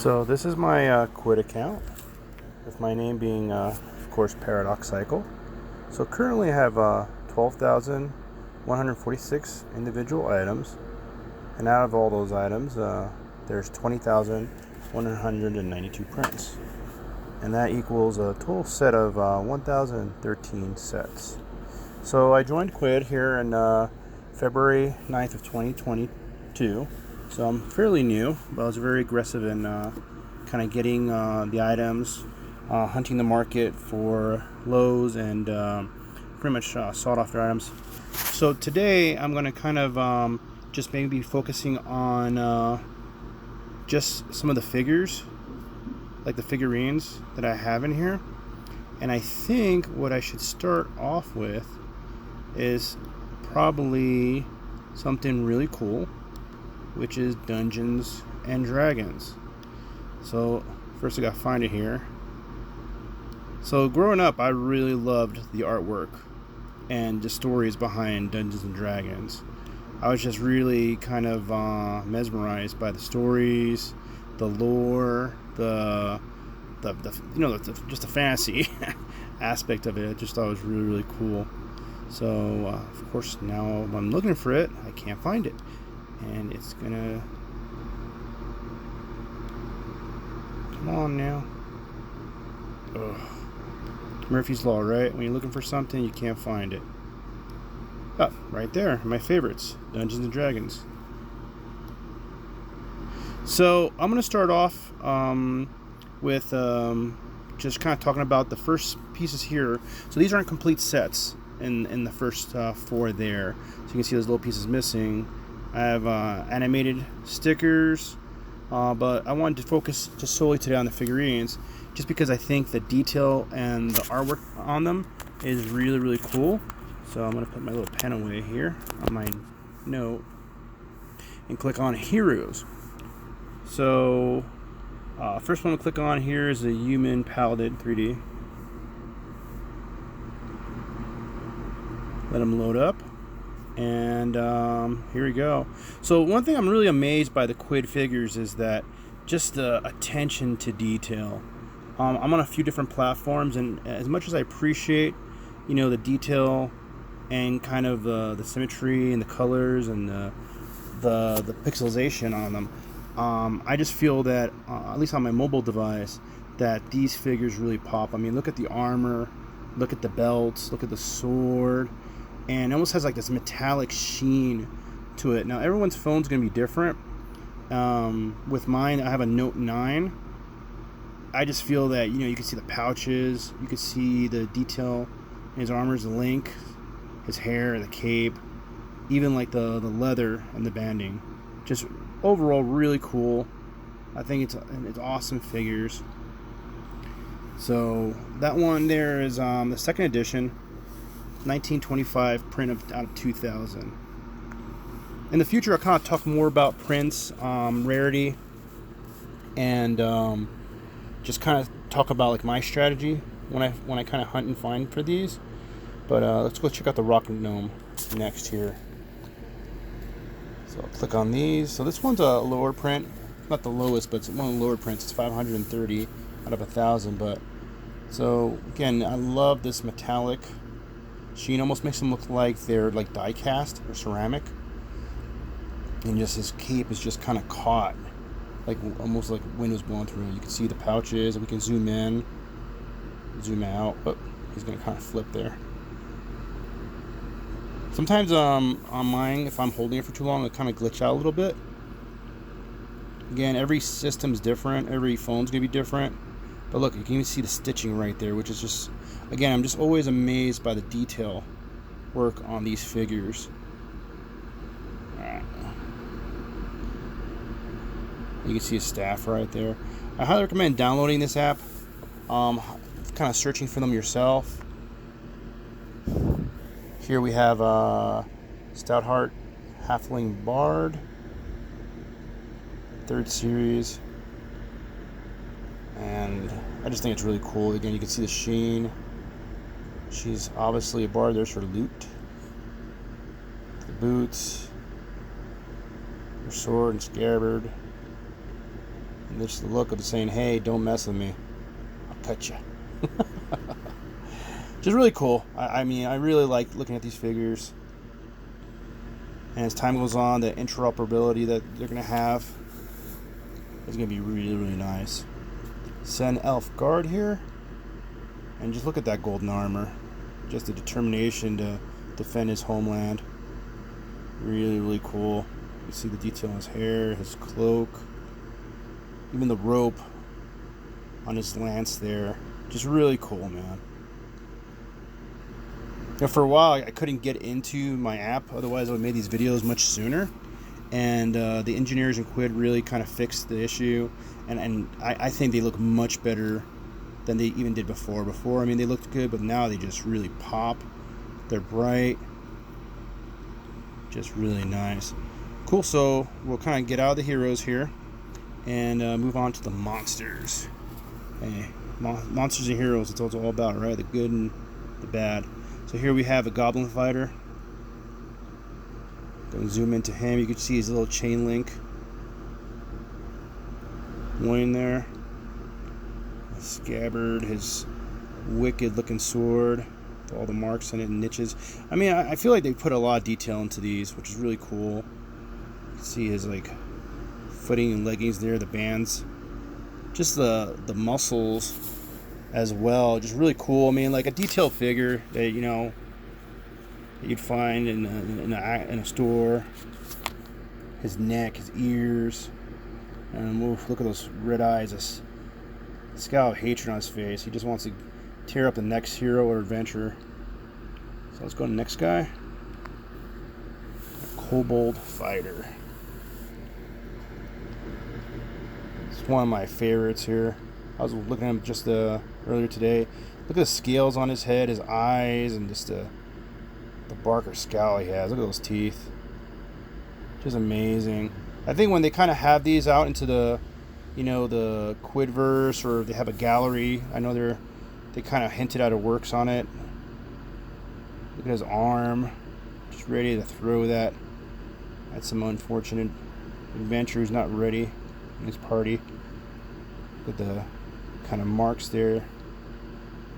So this is my Quidd account, with my name being, of course, Paradox Cycle. So currently I have 12,146 individual items, and out of all those items, there's 20,192 prints, and that equals a total set of 1,013 sets. So I joined Quidd here in February 9th of 2022. So I'm fairly new, but I was very aggressive in kind of getting the items, hunting the market for lows and pretty much sought after items. So today I'm going to kind of just maybe focusing on just some of the figures, like the figurines that I have in here. And I think what I should start off with is probably something really cool, which is Dungeons and Dragons. So first I gotta find it here. So growing up, I really loved the artwork and the stories behind Dungeons and Dragons. I was just really kind of mesmerized by the stories, the lore, the just the fantasy aspect of it. I just thought it was really, really cool. So of course now when I'm looking for it, I can't find it. And it's gonna come on now. Ugh. Murphy's Law, right? When you're looking for something, you can't find it. Oh, right there, my favorites, Dungeons and Dragons. So I'm gonna start off with just kind of talking about the first pieces here. So these aren't complete sets in the first four there. So you can see those little pieces missing. I have animated stickers, but I wanted to focus just solely today on the figurines, just because I think the detail and the artwork on them is really, really cool. So I'm going to put my little pen away here on my note and click on Heroes. So first one to click on here is a human Paladin 3D. Let them load up. And here we go. So one thing I'm really amazed by the Quidd figures is that just the attention to detail. I'm on a few different platforms, and as much as I appreciate, the detail and kind of the symmetry and the colors and the pixelization on them, I just feel that at least on my mobile device, that these figures really pop. I mean, look at the armor, look at the belts, look at the sword. And it almost has like this metallic sheen to it. Now everyone's phone's gonna be different. With mine, I have a Note 9. I just feel that you can see the pouches, you can see the detail in his armor's, the link, his hair, the cape, even like the leather and the banding. Just overall really cool. I think it's awesome figures. So that one there is the second edition. 1925 print out of 2000. In the future, I'll kind of talk more about prints, rarity, and just kind of talk about like my strategy when I kind of hunt and find for these. But let's go check out the Rock Gnome next here. So I'll click on these. So this one's a lower print, not the lowest, but it's one of the lower prints. It's 530 out of 1,000. But so again, I love this metallic sheen. Almost makes them look like they're like die cast or ceramic, and just his cape is just kind of caught, like almost like wind was blowing through. You can see the pouches, and we can zoom in, zoom out. Oh, he's gonna kind of flip there. Sometimes on mine, if I'm holding it for too long, it kind of glitch out a little bit. Again, every system's different, every phone's gonna be different. But look, you can even see the stitching right there, which is just, again, I'm just always amazed by the detail work on these figures. Alright. You can see his staff right there. I highly recommend downloading this app, kind of searching for them yourself. Here we have Stoutheart Halfling Bard, 3rd series. And I just think it's really cool. Again, you can see the sheen. She's obviously a bard. There's her loot, the boots, her sword and scabbard. And just the look of the saying, hey, don't mess with me, I'll cut you. Just really cool. I mean, I really like looking at these figures. And as time goes on, the interoperability that they're going to have is going to be really, really nice. Sen Elf Guard here. And just look at that golden armor. Just the determination to defend his homeland. Really, really cool. You see the detail on his hair, his cloak, even the rope on his lance there. Just really cool, man. Now, for a while, I couldn't get into my app. Otherwise, I would have made these videos much sooner. And the engineers in Quidd really kind of fixed the issue. And I think they look much better than they even did before. Before, I mean, they looked good, but now they just really pop. They're bright. Just really nice. Cool, so we'll kind of get out of the heroes here and move on to the monsters. Hey, monsters and heroes, it's all about, right? The good and the bad. So here we have a Goblin Fighter. Go and zoom into him. You can see his little chain link loin there. A scabbard, his wicked looking sword with all the marks on it and niches. I mean, I feel like they put a lot of detail into these, which is really cool. You can see his like footing and leggings there, the bands. Just the muscles as well, just really cool. I mean, like a detailed figure that, you know, that you'd find in a store. His neck, his ears, and look at those red eyes, this scowl of hatred on his face. He just wants to tear up the next hero or adventurer. So let's go to the next guy. A Kobold Fighter. It's one of my favorites here. I was looking at him just earlier today. Look at the scales on his head, his eyes, and just the barker scowl he has. Look at those teeth. Just amazing. I think when they kind of have these out into the, you know, the Quidverse, or they have a gallery, I know they kind of hinted at a works on it. Look at his arm, just ready to throw that at some unfortunate adventurer who's not ready in his party. Look at the kind of marks there.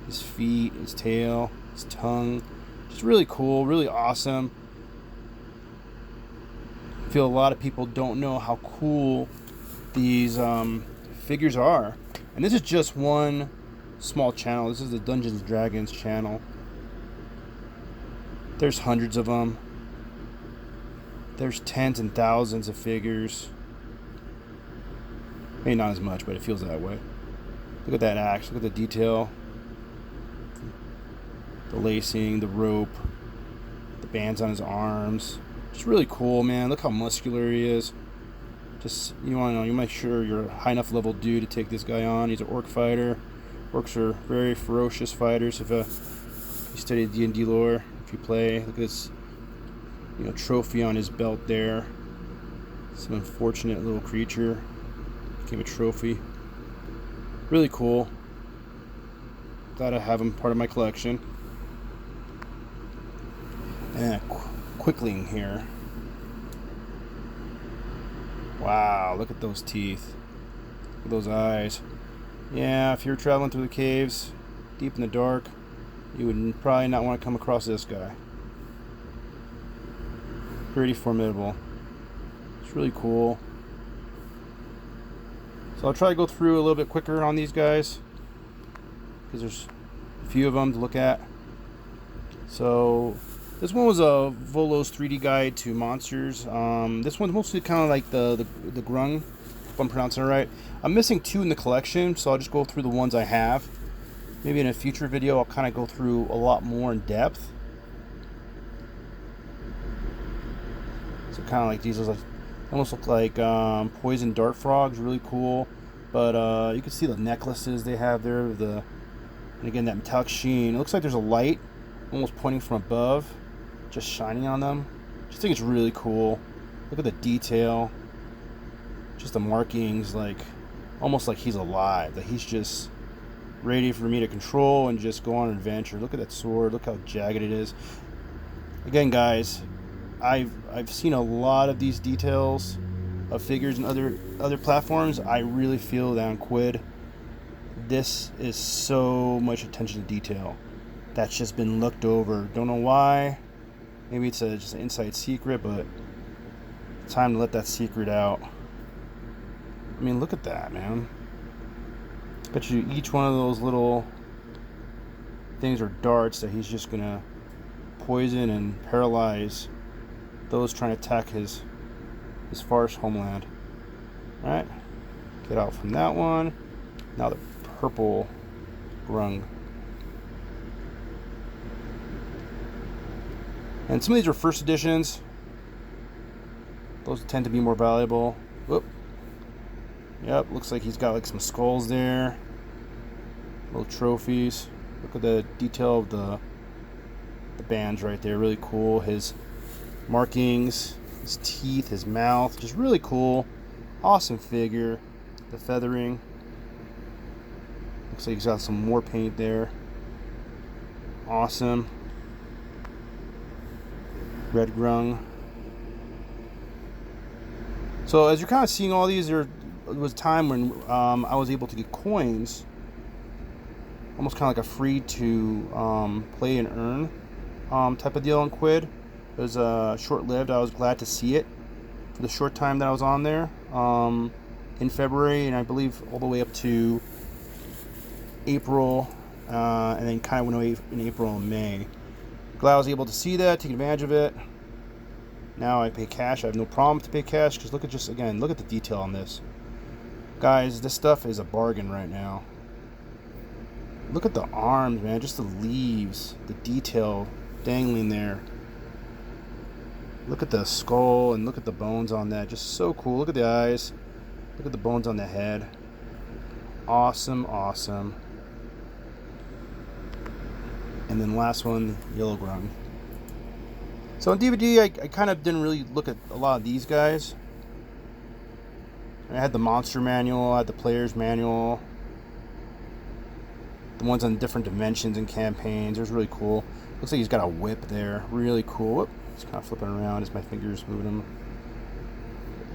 His feet, his tail, his tongue. Just really cool, really awesome. I feel a lot of people don't know how cool these figures are. And this is just one small channel. This is the Dungeons & Dragons channel. There's hundreds of them. There's tens and thousands of figures. Maybe not as much, but it feels that way. Look at that axe. Look at the detail. The lacing, the rope, the bands on his arms. Just really cool, man. Look how muscular he is. Just, you want to know, you make sure you're a high enough level dude to take this guy on. He's an Orc Fighter. Orcs are very ferocious fighters. If you study D&D lore, if you play, look at this, you know, trophy on his belt there. Some unfortunate little creature became a trophy. Really cool. Glad I have him part of my collection. And a Quickling here. Wow, look at those teeth. Look at those eyes. Yeah, if you're traveling through the caves, deep in the dark, you would probably not want to come across this guy. Pretty formidable. It's really cool. So I'll try to go through a little bit quicker on these guys, because there's a few of them to look at. So this one was a Volo's 3D guide to monsters. This one's mostly kind of like the Grunge, if I'm pronouncing it right. I'm missing 2 in the collection, so I'll just go through the ones I have. Maybe in a future video I'll kind of go through a lot more in depth. So kind of like these almost look like poison dart frogs. Really cool. But you can see the necklaces they have there. And again, that metallic sheen. It looks like there's a light almost pointing from above, just shining on them. Just think it's really cool. Look at the detail. Just the markings, like almost like he's alive. That he's just ready for me to control and just go on an adventure. Look at that sword. Look how jagged it is. Again, guys, I've seen a lot of these details of figures and other platforms, I really feel that on Quidd, this is so much attention to detail that's just been looked over. Don't know why. Maybe it's just an inside secret, but it's time to let that secret out. I mean, look at that, man. Bet you each one of those little things are darts that he's just gonna poison and paralyze those trying to attack his farce homeland. Alright, get out from that one. Now the purple Grunge. And some of these are first editions. Those tend to be more valuable. Whoop. Yep, looks like he's got like some skulls there. Little trophies. Look at the detail of the bands right there. Really cool. His markings, his teeth, his mouth. Just really cool. Awesome figure. The feathering. Looks like he's got some more paint there. Awesome. Red Grunge. So as you're kind of seeing all these, there was a time when I was able to get coins, almost kind of like a free to play and earn type of deal on Quidd. It was short-lived. I was glad to see it for the short time that I was on there in February, and I believe all the way up to April, and then kind of went away in April and May. Glad I was able to see that, take advantage of it. Now I pay cash. I have no problem to pay cash because look at look at the detail on this. Guys, this stuff is a bargain right now. Look at the arms, man. Just the leaves, the detail dangling there. Look at the skull and look at the bones on that. Just so cool. Look at the eyes. Look at the bones on the head. Awesome, awesome. And then last one, yellow Grunge. So on DVD, I kind of didn't really look at a lot of these guys. I had the monster manual, I had the player's manual, the ones on different dimensions and campaigns. It was really cool. Looks like he's got a whip there. Really cool. Whoop. He's kind of flipping around as my fingers moving him.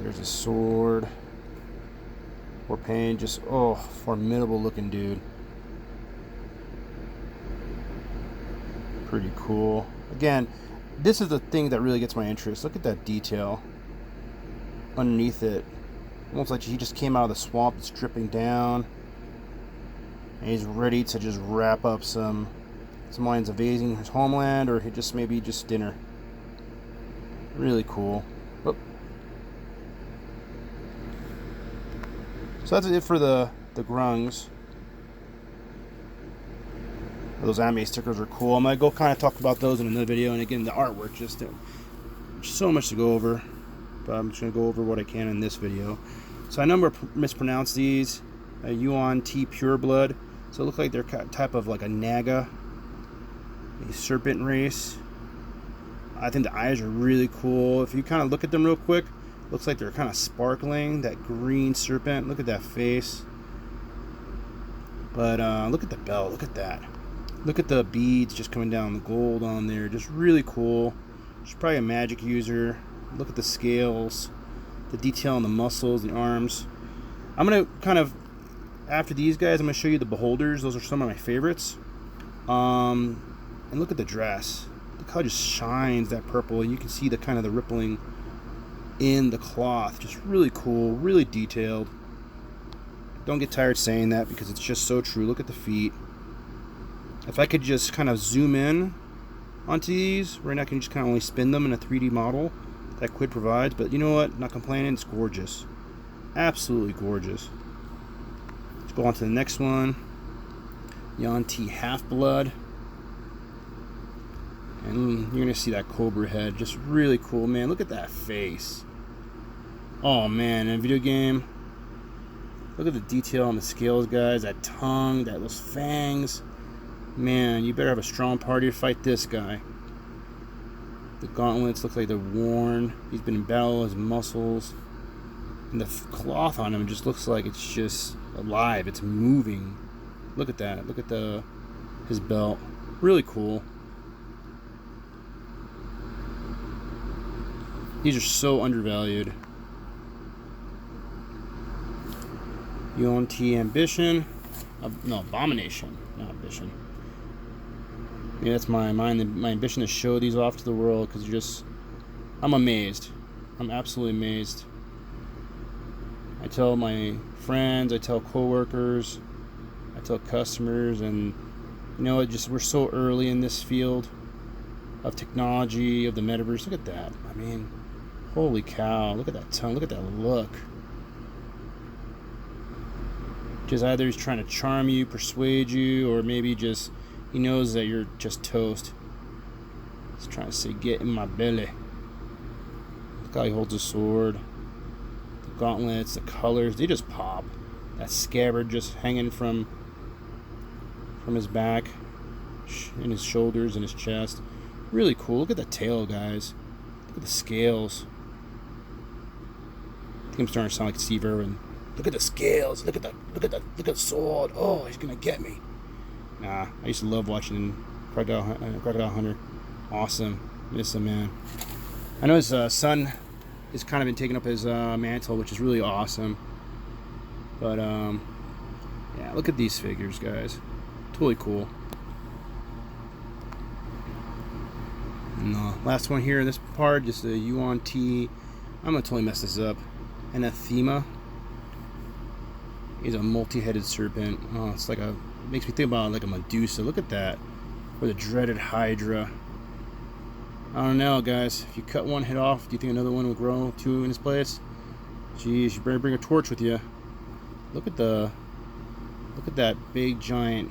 There's his sword. More pain. Just, oh, formidable looking dude. Pretty cool. Again, this is the thing that really gets my interest. Look at that detail underneath it. Almost like he just came out of the swamp. It's dripping down. And he's ready to just wrap up some lines evading his homeland, or he just maybe just dinner. Really cool. Oop. So that's it for the Grunges. Those anime stickers are cool. I'm going to go kind of talk about those in another video. And again, the artwork, just so much to go over. But I'm just going to go over what I can in this video. So I know I mispronounced these. Yanti Pureblood. So it looks like they're type of like a Naga, a serpent race. I think the eyes are really cool. If you kind of look at them real quick, looks like they're kind of sparkling. That green serpent. Look at that face. But look at the belt. Look at that. Look at the beads just coming down, the gold on there. Just really cool. She's probably a magic user. Look at the scales, the detail on the muscles, the arms. I'm going to kind of, after these guys, I'm going to show you the beholders. Those are some of my favorites. And look at the dress. Look how it just shines that purple. And you can see the kind of the rippling in the cloth. Just really cool, really detailed. Don't get tired saying that because it's just so true. Look at the feet. If I could just kind of zoom in onto these, right now I can just kind of only spin them in a 3D model that Quidd provides, but you know what, not complaining, it's gorgeous. Absolutely gorgeous. Let's go on to the next one. Yanti HalfBlood. And you're going to see that cobra head, just really cool, man. Look at that face. Oh man, in a video game, look at the detail on the scales, guys. That tongue, those fangs. Man, you better have a strong party to fight this guy. The gauntlets look like they're worn. He's been in battle, his muscles. And the cloth on him just looks like it's just alive. It's moving. Look at that. Look at his belt. Really cool. These are so undervalued. Yanti Ambition. No, Abomination, not Ambition. Yeah, that's my ambition to show these off to the world, because I'm amazed. I'm absolutely amazed. I tell my friends, I tell coworkers, I tell customers, and you know, we're so early in this field of technology, of the metaverse. Look at that. I mean, holy cow. Look at that tongue. Look at that look. Just either he's trying to charm you, persuade you, or maybe just he knows that you're just toast. He's trying to say, get in my belly. Look how he holds his sword. The gauntlets, the colors, they just pop. That scabbard just hanging from his back, and his shoulders, and his chest. Really cool. Look at the tail, guys. Look at the scales. I think I'm starting to sound like Steve Irwin. Look at the scales. Look at the sword. Oh, he's gonna get me. Nah, I used to love watching Crocodile Hunter. Awesome. Miss him, man. I know his son has kind of been taking up his mantle, which is really awesome. But yeah, look at these figures, guys. Totally cool. And the last one here in this part, just a Yuan-Ti. I'm gonna totally mess this up. Anathema. He's a multi-headed serpent. Oh, it's like makes me think about like a Medusa. Look at that. Or the dreaded Hydra. I don't know, guys. If you cut one head off, do you think another one will grow two in its place? Jeez, you better bring a torch with you. Look at that big giant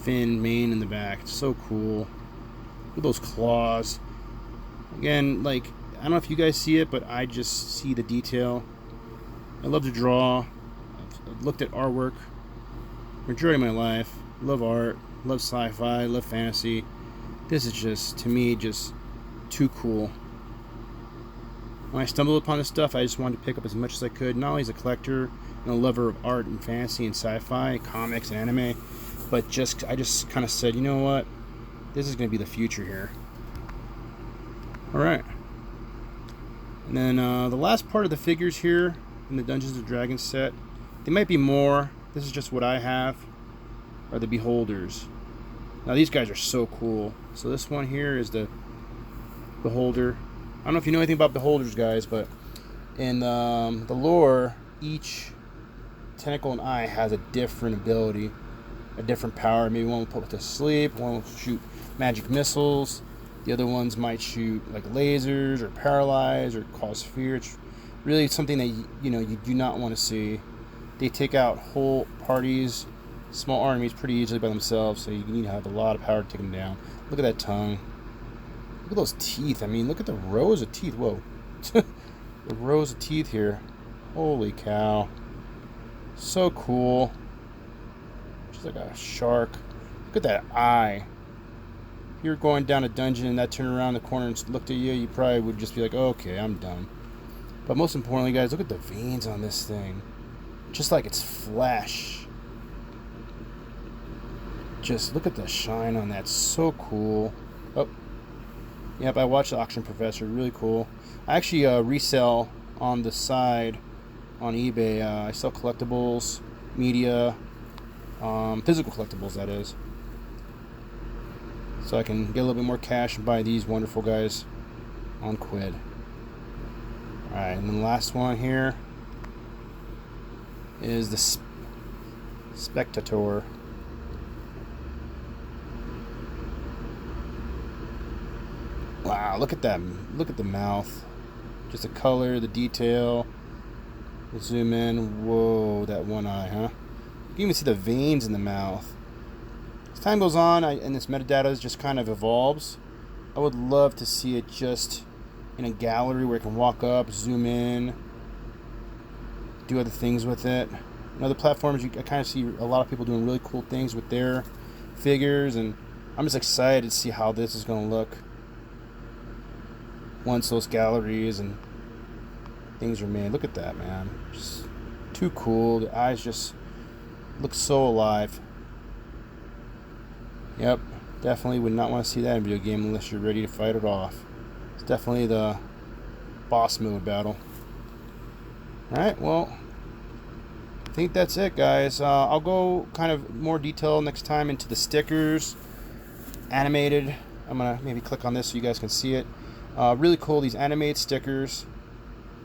fin mane in the back. It's so cool. Look at those claws. Again, like, I don't know if you guys see it, but I just see the detail. I love to draw. I've looked at artwork majority of my life. Love art, love sci-fi, love fantasy. This is just, to me, just too cool. When I stumbled upon this stuff, I just wanted to pick up as much as I could. Not only as a collector and a lover of art and fantasy and sci-fi, comics and anime, but I just kind of said, you know what? This is going to be the future here. Alright. And then the last part of the figures here in the Dungeons & Dragons set, there might be more. This is just what I have, are the Beholders. Now these guys are so cool. So this one here is the Beholder. I don't know if you know anything about Beholders, guys, but in the lore, each tentacle and eye has a different ability, a different power. Maybe one will put to sleep, one will shoot magic missiles, the other ones might shoot like lasers or paralyze or cause fear. It's really something that you do not want to see. They take out whole parties, small armies pretty easily by themselves, so you need to have a lot of power to take them down. Look at that tongue. Look at those teeth. I mean, look at the rows of teeth. Whoa. The rows of teeth here. Holy cow. So cool. Just like a shark. Look at that eye. If you were going down a dungeon and that turned around the corner and looked at you, you probably would just be like, okay, I'm done. But most importantly, guys, look at the veins on this thing. Just like it's flesh. Just look at the shine on that. So cool. Oh. Yep, I watched the Auction Professor. Really cool. I actually resell on the side on eBay. I sell collectibles, media, physical collectibles, that is. So I can get a little bit more cash and buy these wonderful guys on Quidd. Alright, and then the last one here is the Spectator. Wow, look at that. Look at the mouth. Just the color, the detail. We'll zoom in. Whoa, that one eye, huh? You can even see the veins in the mouth. As time goes on, and this metadata just kind of evolves, I would love to see it just in a gallery where I can walk up, zoom in, do other things with it. On other platforms, I kind of see a lot of people doing really cool things with their figures, and I'm just excited to see how this is going to look once those galleries and things are made. Look at that, man. Just too cool. The eyes just look so alive. Yep, definitely would not want to see that in a video game unless you're ready to fight it off. It's definitely the boss mode battle. Alright, well, I think that's it, guys. I'll go kind of more detail next time into the stickers, animated. I'm gonna maybe click on this so you guys can see it. Really cool, these animated stickers.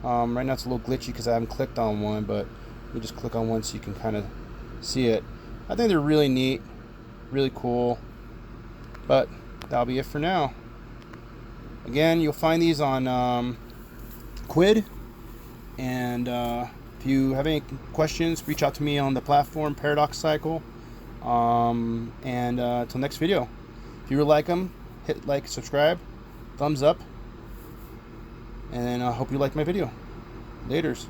Right now it's a little glitchy because I haven't clicked on one, but you just click on one so you can kind of see it. I think they're really neat, really cool. But that'll be it for now. Again, you'll find these on Quidd, and if you have any questions, reach out to me on the platform Paradox Cycle. And until next video, if you really like them, hit like, subscribe, thumbs up, and I hope you like my video. Laters.